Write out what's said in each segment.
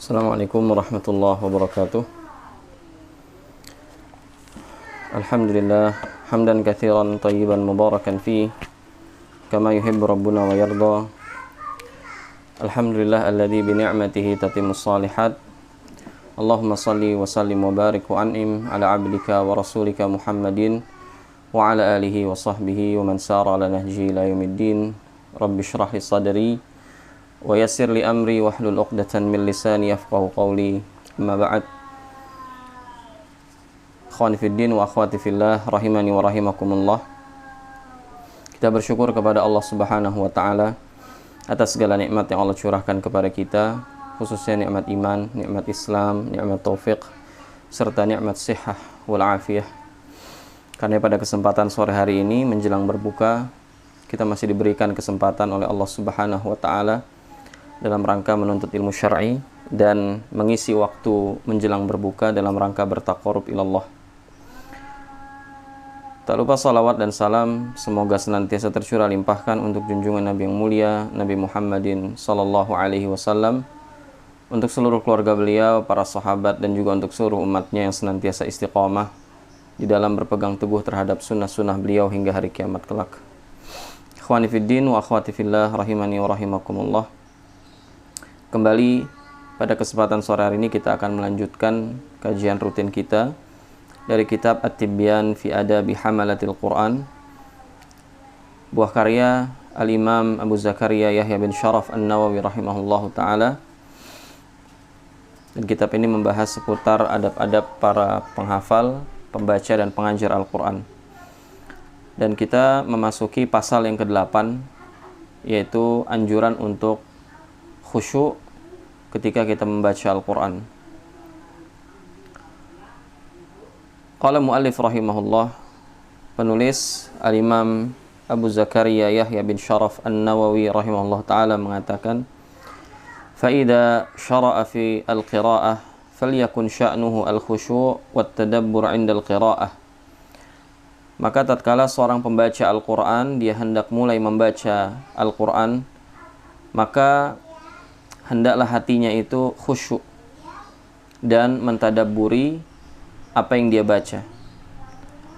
Assalamualaikum warahmatullahi wabarakatuh. Alhamdulillah hamdan katsiran tayyiban mubarakan fi kama yuhibbu rabbuna wa yarda. Alhamdulillah alladzi bi ni'matihi tatimmus shalihat. Allahumma shalli wa sallim wa barik wa an'im ala 'abdika wa rasulika Muhammadin wa ala alihi wa sahbihi wa man sara ala nahji ila yaumiddin. Rabbi shrah li sadri wa yassir li amri wahlul 'uqdatan min lisani yafqahu qawli. Amma ba'd. Ikhwani fid din wa akhwati fillah rahimani wa rahimakumullah. Kita bersyukur kepada Allah Subhanahu wa taala atas segala nikmat yang Allah curahkan kepada kita, khususnya nikmat iman, nikmat Islam, nikmat taufik, serta nikmat sihah wal afiyah. Karena pada kesempatan sore hari ini menjelang berbuka, kita masih diberikan kesempatan oleh Allah Subhanahu wa taala dalam rangka menuntut ilmu syar'i dan mengisi waktu menjelang berbuka dalam rangka bertaqarrub ilallah. Tak lupa salawat dan salam semoga senantiasa tercurah limpahkan untuk junjungan Nabi yang mulia, Nabi Muhammadin sallallahu alaihi wasallam, untuk seluruh keluarga beliau, para sahabat, dan juga untuk seluruh umatnya yang senantiasa istiqamah di dalam berpegang teguh terhadap sunnah-sunnah beliau hingga hari kiamat kelak. Ikhwani fid din wa akhwati fillah rahimani wa rahimakumullah. Kembali pada kesempatan sore hari ini kita akan melanjutkan kajian rutin kita dari kitab At-Tibyan fi Adabi Hamalatil Quran, buah karya Al-Imam Abu Zakaria Yahya bin Sharaf An-Nawawi rahimahullahu ta'ala. Dan kitab ini membahas seputar adab-adab para penghafal, pembaca, dan pengajar Al-Quran. Dan kita memasuki pasal yang ke-8, yaitu anjuran untuk khusyuk ketika kita membaca Al-Quran. Qala muallif rahimahullah, penulis Al-Imam Abu Zakaria Yahya bin Sharaf An-Nawawi rahimahullah ta'ala mengatakan, فَإِذَا شَرَعَ فِي الْقِرَاءَةِ فَلْيَكُنْ شَأْنُهُ الْخُشُوعُ وَالتَّدَبُّرُ عِنْدَ الْقِرَاءَةِ. Maka tatkala seorang pembaca Al-Quran, dia hendak mulai membaca Al-Quran, maka hendaklah hatinya itu khusyuk dan mentadabburi apa yang dia baca.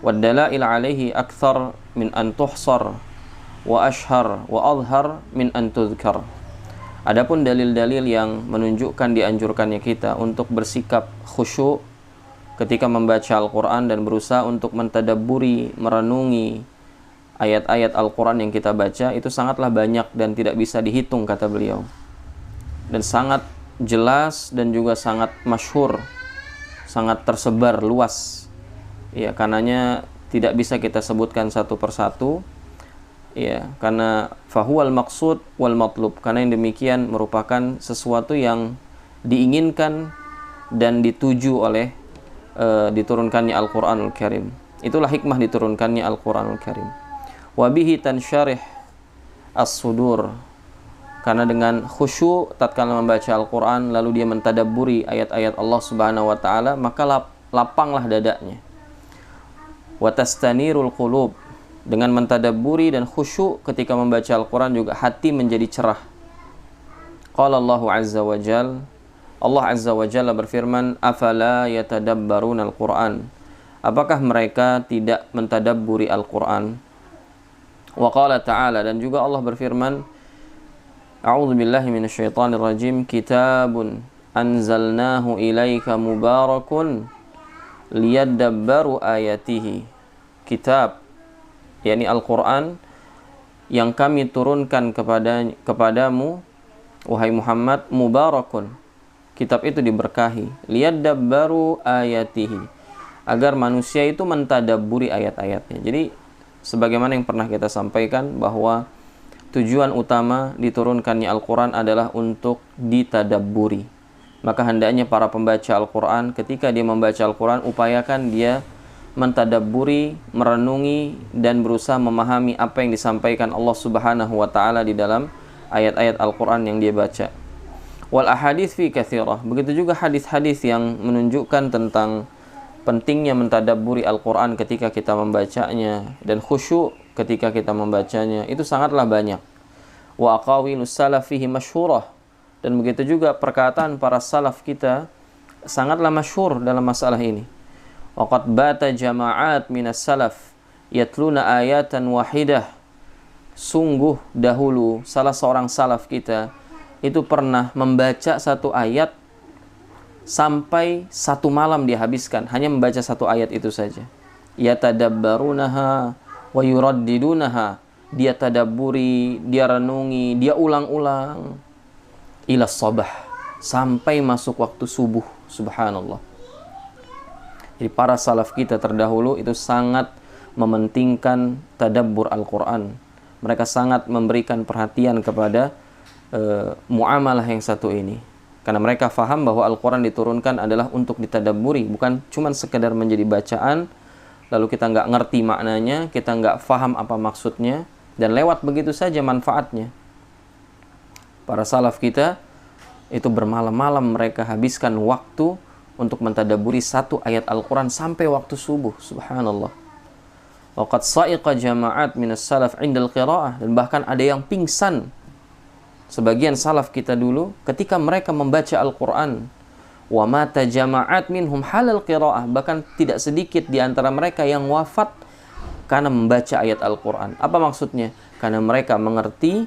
Waddalail alaihi akthar min an tuhsar wa ashhar wa adhhar min an tudhkar. Adapun dalil-dalil yang menunjukkan dianjurkannya kita untuk bersikap khusyuk ketika membaca Al-Quran dan berusaha untuk mentadabburi, merenungi ayat-ayat Al-Quran yang kita baca, itu sangatlah banyak dan tidak bisa dihitung, kata beliau. Dan sangat jelas dan juga sangat masyhur, sangat tersebar luas. Ya, karenanya tidak bisa kita sebutkan satu persatu. Ya, karena fahuwal maqsud wal matlub, karena yang demikian merupakan sesuatu yang diinginkan dan dituju oleh diturunkannya Al-Quranul Karim. Itulah hikmah diturunkannya Al-Quranul Karim. Wabihi tansyarih as-sudur, karena dengan khusyuk tatkala membaca Al-Quran lalu dia mentadabburi ayat-ayat Allah Subhanahu wa taala, maka lapanglah dadanya. Wa tastanirul qulub, dengan mentadabburi dan khusyuk ketika membaca Al-Quran juga hati menjadi cerah. Qala Allahu azza wa jalla, Allah azza wa jalla berfirman, afala yatadabbaruna al-Quran, apakah mereka tidak mentadabburi Al-Quran? Wa qala ta'ala, dan juga Allah berfirman, A'udzu billahi minasyaitonir rajim, kitabun anzalnahu ilaika mubarakun liyadabbaru ayatihi. Kitab, yakni Al-Quran, yang kami turunkan kepadamu wahai Muhammad, mubarakun, kitab itu diberkahi, liyadabbaru ayatihi, agar manusia itu mentadabburi ayat-ayatnya. Jadi sebagaimana yang pernah kita sampaikan bahwa tujuan utama diturunkannya Al-Quran adalah untuk ditadabburi. Maka hendaknya para pembaca Al-Quran ketika dia membaca Al-Quran, upayakan dia mentadabburi, merenungi, dan berusaha memahami apa yang disampaikan Allah Subhanahu wa ta'ala di dalam ayat-ayat Al-Quran yang dia baca. Wal ahadits fi katsirah, begitu juga hadis-hadis yang menunjukkan tentang pentingnya mentadabburi Al-Quran ketika kita membacanya dan khusyuk ketika kita membacanya, itu sangatlah banyak. Wa aqawilus salaf fihi masyhurah, Dan begitu juga perkataan para salaf kita sangatlah masyhur dalam masalah ini. Waqad bata jama'at minas salaf yatluna ayatan wahidah. Sungguh dahulu salah seorang salaf kita itu pernah membaca satu ayat sampai satu malam dia habiskan hanya membaca satu ayat itu saja. Yatadabbarunaha wa yuraddidunaha. Dia tadabburi, dia renungi, dia ulang-ulang ila sabah, sampai masuk waktu subuh. Subhanallah. Jadi para salaf kita terdahulu itu sangat mementingkan tadabbur Al-Quran. Mereka sangat memberikan perhatian kepada muamalah yang satu ini. Karena mereka faham bahwa Al-Quran diturunkan adalah untuk ditadabburi, bukan cuma sekedar menjadi bacaan, lalu kita nggak ngerti maknanya, kita nggak faham apa maksudnya, dan lewat begitu saja manfaatnya. Para salaf kita itu bermalam-malam mereka habiskan waktu untuk mentadabburi satu ayat Al-Quran sampai waktu subuh. Subhanallah. Waqad sa'iqa jama'at minas salaf indal qira'ah. Dan bahkan ada yang pingsan, sebagian salaf kita dulu, ketika mereka membaca Al-Quran. Wa mata jama'at minhum halal qira'ah. Bahkan tidak sedikit di antara mereka yang wafat karena membaca ayat Al-Quran. Apa maksudnya? Karena mereka mengerti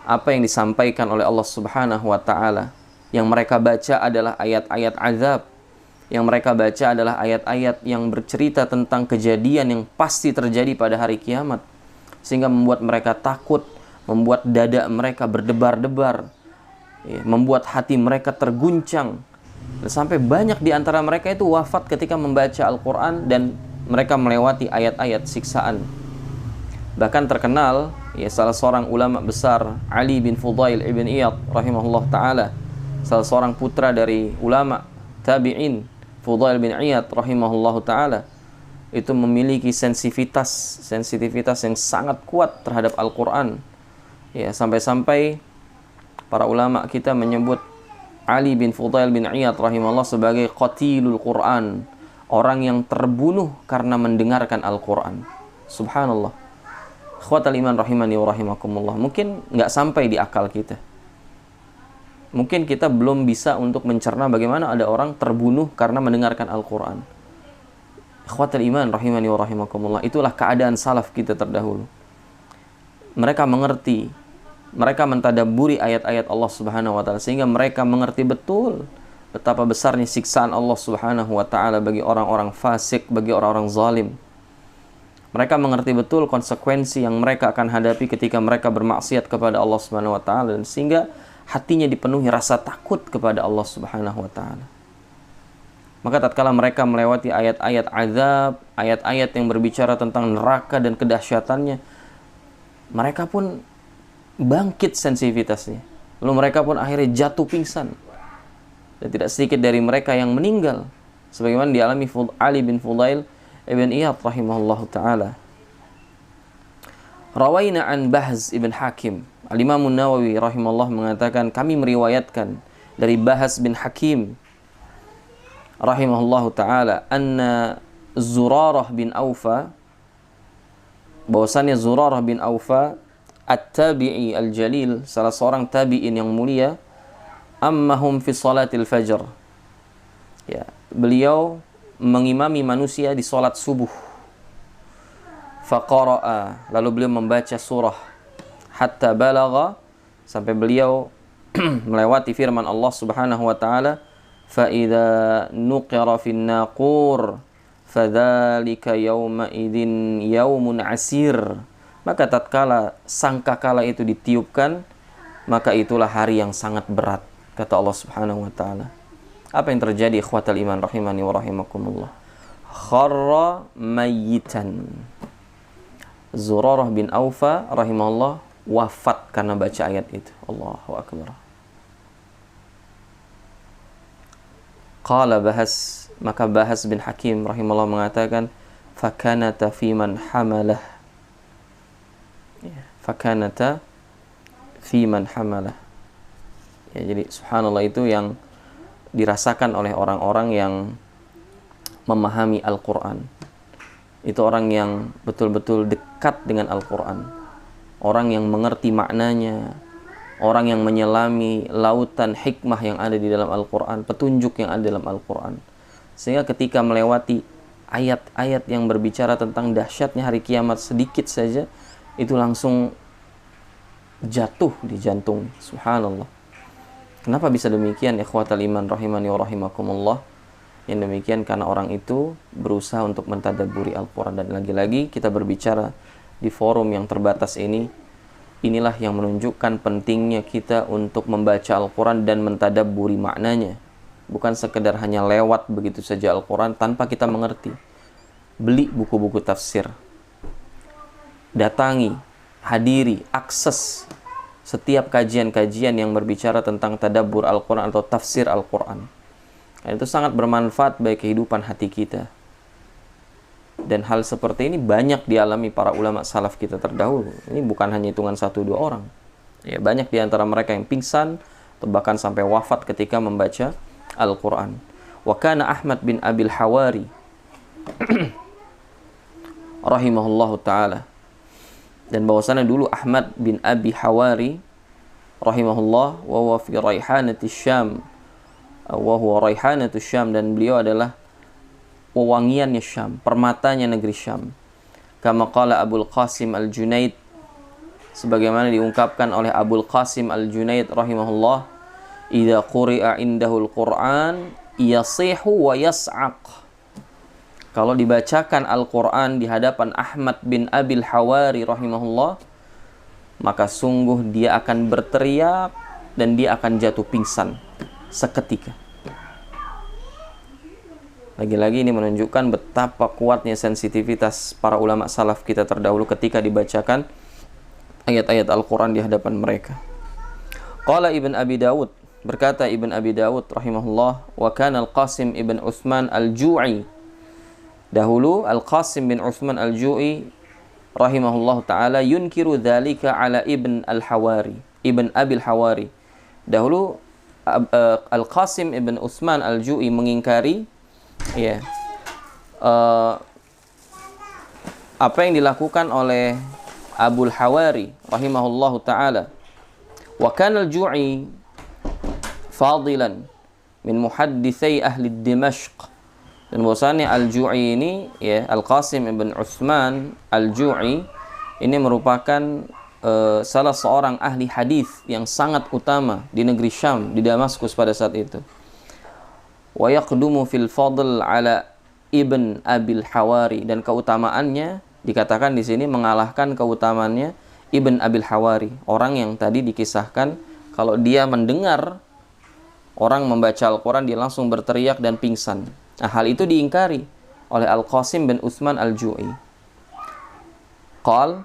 apa yang disampaikan oleh Allah Subhanahu wa Ta'ala. Yang mereka baca adalah ayat-ayat azab. Yang mereka baca adalah ayat-ayat yang bercerita tentang kejadian yang pasti terjadi pada hari kiamat. Sehingga membuat mereka takut, membuat dada mereka berdebar-debar, membuat hati mereka terguncang. Dan sampai banyak di antara mereka itu wafat ketika membaca Al-Quran dan mereka melewati ayat-ayat siksaan. Bahkan terkenal salah seorang ulama besar, Ali bin Fudail ibn Iyad rahimahullah ta'ala, salah seorang putra dari ulama tabi'in, Fudail bin Iyad rahimahullah ta'ala, itu memiliki sensitivitas yang sangat kuat terhadap Al-Quran. Sampai-sampai para ulama kita menyebut Ali bin Fudail bin Iyad rahimahullah sebagai qatilul Quran, orang yang terbunuh karena mendengarkan Al-Quran. Subhanallah. Ikhwatal iman rahimani wa rahimakumullah. Mungkin nggak sampai di akal kita. Mungkin kita belum bisa untuk mencerna bagaimana ada orang terbunuh karena mendengarkan Al-Quran. Ikhwatal iman rahimani wa rahimakumullah. Itulah keadaan salaf kita terdahulu. Mereka mengerti, mereka mentadabburi ayat-ayat Allah Subhanahu wa Ta'ala, sehingga mereka mengerti betul betapa besarnya siksaan Allah Subhanahu wa Ta'ala bagi orang-orang fasik, bagi orang-orang zalim. Mereka mengerti betul konsekuensi yang mereka akan hadapi ketika mereka bermaksiat kepada Allah Subhanahu wa Ta'ala, dan sehingga hatinya dipenuhi rasa takut kepada Allah Subhanahu wa Ta'ala. Maka tatkala mereka melewati ayat-ayat azab, ayat-ayat yang berbicara tentang neraka dan kedahsyatannya, mereka pun bangkit sensitivitasnya. Lalu mereka pun akhirnya jatuh pingsan. Dan tidak sedikit dari mereka yang meninggal, sebagaimana dialami Ali bin Fudail ibn Iyad rahimahullah ta'ala. Rawaina an Bahz ibn Hakim. Al-Imam Nawawi rahimahullah mengatakan, kami meriwayatkan dari Bahz bin Hakim rahimahullah ta'ala, anna Zurarah bin Awfa, bahwasannya Zurarah bin Awfa at-tabi'i al-jalil, salah seorang tabi'in yang mulia, ammahum fi salatil fajr. Beliau mengimami manusia di salat subuh. Faqara'a, lalu beliau membaca surah hatta balagha, sampai beliau melewati firman Allah Subhanahu wa Ta'ala, fa idza nuqira fin naqur fadzalika yauma idzin yaumun asir. Maka tatkala sangkakala itu ditiupkan, maka itulah hari yang sangat berat, kata Allah Subhanahu wa Ta'ala. Apa yang terjadi, ikhwatal iman rahimani wa rahimakumullah? Kharra mayyitan. Zurarah bin Awfa rahimahullah wafat karena baca ayat itu. Allahu akbar. Qala Bahas, maka Bahas bin Hakim rahimahullah mengatakan, fakanata fi man hamalah. Fakanata fi man hamalah. Jadi subhanallah, itu yang dirasakan oleh orang-orang yang memahami Al-Quran. Itu orang yang betul-betul dekat dengan Al-Quran, orang yang mengerti maknanya, orang yang menyelami lautan hikmah yang ada di dalam Al-Quran, petunjuk yang ada dalam Al-Quran. Sehingga ketika melewati ayat-ayat yang berbicara tentang dahsyatnya hari kiamat sedikit saja, itu langsung jatuh di jantung. Subhanallah. Kenapa bisa demikian? Ikhwatal iman rahimani wa rahimakumullah. Yang demikian karena orang itu berusaha untuk mentadabburi Al-Quran. Dan lagi-lagi kita berbicara di forum yang terbatas ini, inilah yang menunjukkan pentingnya kita untuk membaca Al-Quran dan mentadabburi maknanya. Bukan sekedar hanya lewat begitu saja Al-Quran tanpa kita mengerti. Beli buku-buku tafsir. Datangi, hadiri, akses setiap kajian-kajian yang berbicara tentang tadabbur Al-Quran atau tafsir Al-Quran. Dan itu sangat bermanfaat bagi kehidupan hati kita. Dan hal seperti ini banyak dialami para ulama salaf kita terdahulu. Ini bukan hanya hitungan 1-2 orang. Ya, banyak di antara mereka yang pingsan atau bahkan sampai wafat ketika membaca Al-Quran. Wa kana Ahmad bin Abil Hawari rahimahullahu ta'ala. Dan bahwasanya dulu Ahmad bin Abi Hawari rahimahullah wa huwa fi raihanati Syam, wa huwa raihanatu Syam, dan beliau adalah wewangiannya Syam, permatanya negeri Syam. Kama qala Abul Qasim Al-Junaid, sebagaimana diungkapkan oleh Abul Qasim Al-Junaid rahimahullah, idza quri'a indahul Qur'an yasihu wa yas'aq. Kalau dibacakan Al-Quran di hadapan Ahmad bin Abil Hawari rahimahullah, maka sungguh dia akan berteriak dan dia akan jatuh pingsan seketika. Lagi-lagi ini menunjukkan betapa kuatnya sensitivitas para ulama salaf kita terdahulu ketika dibacakan ayat-ayat Al-Quran di hadapan mereka. Qala Ibn Abi Dawud, berkata Ibn Abi Dawud rahimahullah, wa kana Al-Qasim ibn Uthman Al-Ju'i. Dahulu Al-Qasim bin Uthman Al-Ju'i rahimahullah ta'ala yunkiru dhalika ala Ibn Al-Hawari, Ibn Abil Hawari. Dahulu Al-Qasim ibn Uthman Al-Ju'i mengingkari apa yang dilakukan oleh Abul Hawari rahimahullah ta'ala. Wa kana Al-Ju'i fadilan min muhaddithai ahli Dimashq. Dan bahwasannya Al-Ju'i ini, ya, Al-Qasim ibn Uthman Al-Ju'i ini merupakan salah seorang ahli hadis yang sangat utama di negeri Syam, di Damaskus pada saat itu. Wa yaqdumu fil fadl ala Ibn Abil Hawari, dan keutamaannya dikatakan di sini mengalahkan keutamaannya Ibn Abil Hawari, orang yang tadi dikisahkan kalau dia mendengar orang membaca Al-Quran dia langsung berteriak dan pingsan. Nah, hal itu diingkari oleh Al-Qasim bin Uthman Al-Ju'i. Qal,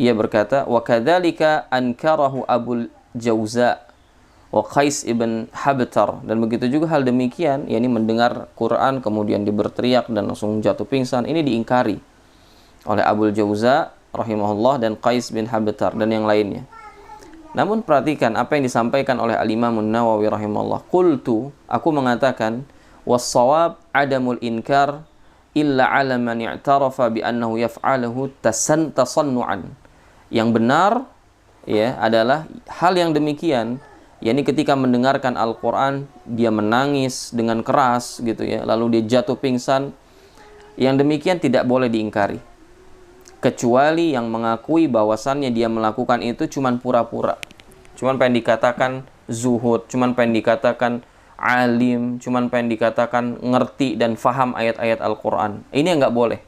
ia berkata, wa kadzalika ankarahu Abul Jauza wa Qais ibn Habtar, dan begitu juga hal demikian, yakni mendengar Quran kemudian dia berteriak dan langsung jatuh pingsan, ini diingkari oleh Abul Jauza rahimahullah dan Qais bin Habtar dan yang lainnya. Namun perhatikan apa yang disampaikan oleh Al-Imam An-Nawawi rahimahullah. Qultu, aku mengatakan, was-shawab adamul inkar illa ala man i'tarafa bi annahu yaf'aluhu tasannu'an. Yang benar, ya, adalah hal yang demikian, yakni ketika mendengarkan Al-Quran dia menangis dengan keras gitu ya, lalu dia jatuh pingsan. Yang demikian tidak boleh diingkari, kecuali yang mengakui bahwasannya dia melakukan itu cuman pura-pura, cuman pengen dikatakan zuhud, cuman pengen dikatakan alim, cuman pengen dikatakan ngerti dan faham ayat-ayat Al-Quran. Ini yang nggak boleh,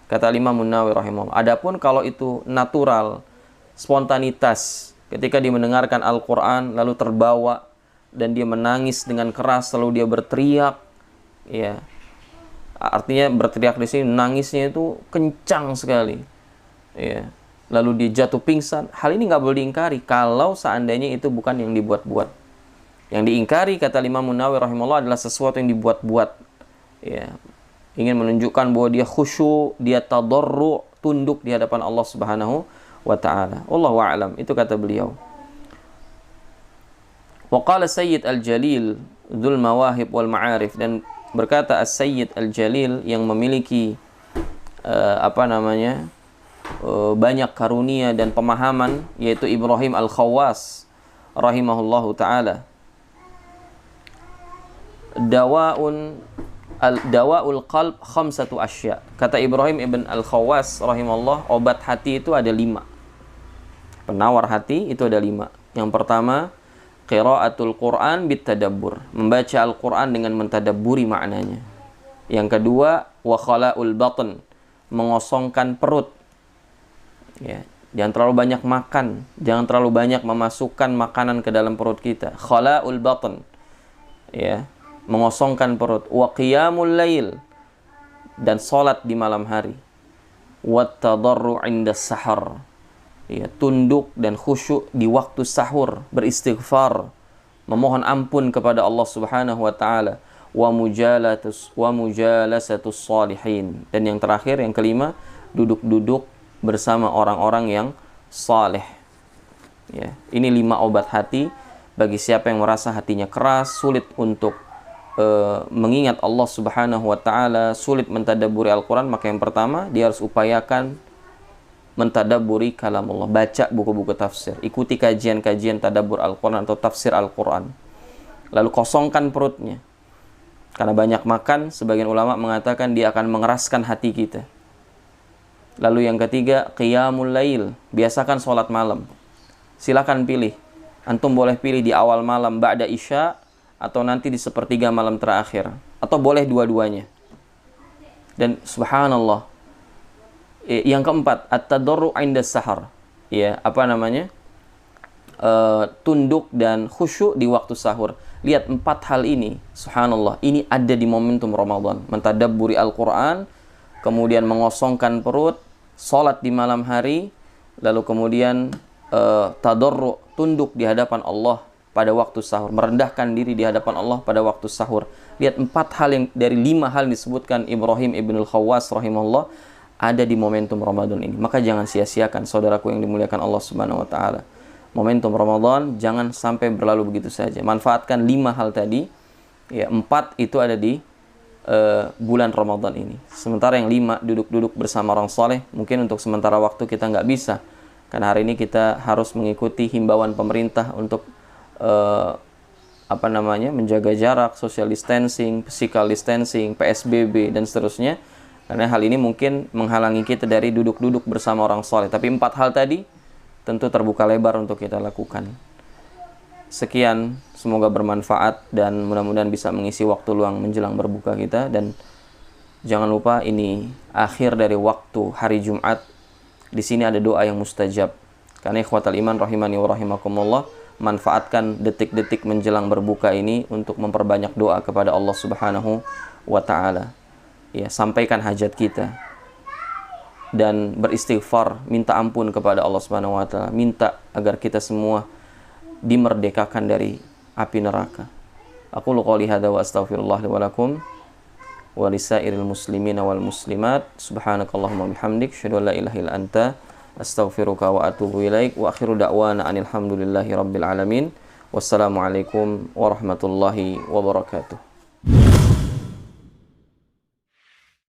kata Imam An-Nawawi rahimahullah. Adapun kalau itu natural, spontanitas, ketika dia mendengarkan Al-Quran lalu terbawa dan dia menangis dengan keras lalu dia berteriak, ya, artinya berteriak di sini nangisnya itu kencang sekali, ya, lalu dia jatuh pingsan, hal ini nggak boleh diingkari kalau seandainya itu bukan yang dibuat-buat. Yang diingkari, kata Imam Nawawi rahimahullah, adalah sesuatu yang dibuat-buat, ya, ingin menunjukkan bahwa dia khusyuk, dia tadarru, tunduk di hadapan Allah Subhanahu wa ta'ala. Wallahu a'lam. Itu kata beliau. Wa qala Sayyid Al-Jalil Dzul Mawahib wal Ma'arif, dan berkata As-Sayyid Al-Jalil yang memiliki banyak karunia dan pemahaman, yaitu Ibrahim Al-Khawwas rahimahullahu taala. Dawaul qalb khamsatu asya. Kata Ibrahim ibn Al-Khawwas rahimahullah, obat hati itu ada 5. Penawar hati itu ada 5. Yang pertama, qiraatul Quran bitadabbur, membaca Al-Quran dengan mentadabburi maknanya. Yang kedua, wa khala'ul batn, mengosongkan perut. Ya, jangan terlalu banyak makan, jangan terlalu banyak memasukkan makanan ke dalam perut kita. Khala'ul batn, ya, mengosongkan perut. Wa qiyamul lail, dan salat di malam hari. Wa tadarru' inda sahar, ya, tunduk dan khusyuk di waktu sahur, beristighfar, memohon ampun kepada Allah Subhanahu wa taala. Wa mujalasatus salihin, dan yang terakhir, yang kelima, duduk-duduk bersama orang-orang yang saleh. Ya, ini 5 obat hati bagi siapa yang merasa hatinya keras, sulit untuk mengingat Allah Subhanahu wa taala, sulit mentadabburi Al-Quran. Maka yang pertama, dia harus upayakan mentadabburi kalam Allah, baca buku-buku tafsir, ikuti kajian-kajian tadabbur Al-Quran atau tafsir Al-Quran. Lalu kosongkan perutnya, karena banyak makan, sebagian ulama mengatakan dia akan mengeraskan hati kita. Lalu yang ketiga, qiyamul lail, biasakan sholat malam. Silakan pilih, antum boleh pilih di awal malam ba'da isya, atau nanti di sepertiga malam terakhir, atau boleh dua-duanya. Dan subhanallah, yang keempat, at-tadarru' inda sahar, ya, tunduk dan khusyuk di waktu sahur. Lihat 4 hal ini, subhanallah, ini ada di momentum Ramadan. Mentadabburi Al-Quran, kemudian mengosongkan perut, salat di malam hari, lalu kemudian tadarru', tunduk di hadapan Allah pada waktu sahur, merendahkan diri di hadapan Allah pada waktu sahur. Lihat 4 hal yang dari 5 hal disebutkan Ibrahim ibn Al-Khawwas rahimahullah ada di momentum Ramadan ini. Maka jangan sia-siakan, saudaraku yang dimuliakan Allah Subhanahu wa taala. Momentum Ramadan jangan sampai berlalu begitu saja. Manfaatkan 5 hal tadi. Ya, 4 itu ada di bulan Ramadan ini. Sementara yang 5, duduk-duduk bersama orang soleh, mungkin untuk sementara waktu kita nggak bisa. Karena hari ini kita harus mengikuti himbauan pemerintah untuk menjaga jarak, social distancing, physical distancing, PSBB, dan seterusnya. Karena hal ini mungkin menghalangi kita dari duduk-duduk bersama orang soleh. Tapi 4 hal tadi tentu terbuka lebar untuk kita lakukan. Sekian, semoga bermanfaat dan mudah-mudahan bisa mengisi waktu luang menjelang berbuka kita. Dan jangan lupa, ini akhir dari waktu hari Jumat. Di sini ada doa yang mustajab. Karena ikhwatal iman rahimani wa rahimakumullah, manfaatkan detik-detik menjelang berbuka ini untuk memperbanyak doa kepada Allah Subhanahu wa taala. Ya, sampaikan hajat kita dan beristighfar, minta ampun kepada Allah Subhanahu wa taala, minta agar kita semua dimerdekakan dari api neraka. Aqulu qouli hadza wa astaghfirullah li wa lakum wa lisairil muslimina wal muslimat. Subhanakallahumma bihamdik, asyhadu an la ilaha illa anta, astaghfiruka wa atubu ilaik. Wa akhiru da'wana anil hamdulillahi rabbil alamin. Wassalamualaikum warahmatullahi wabarakatuh.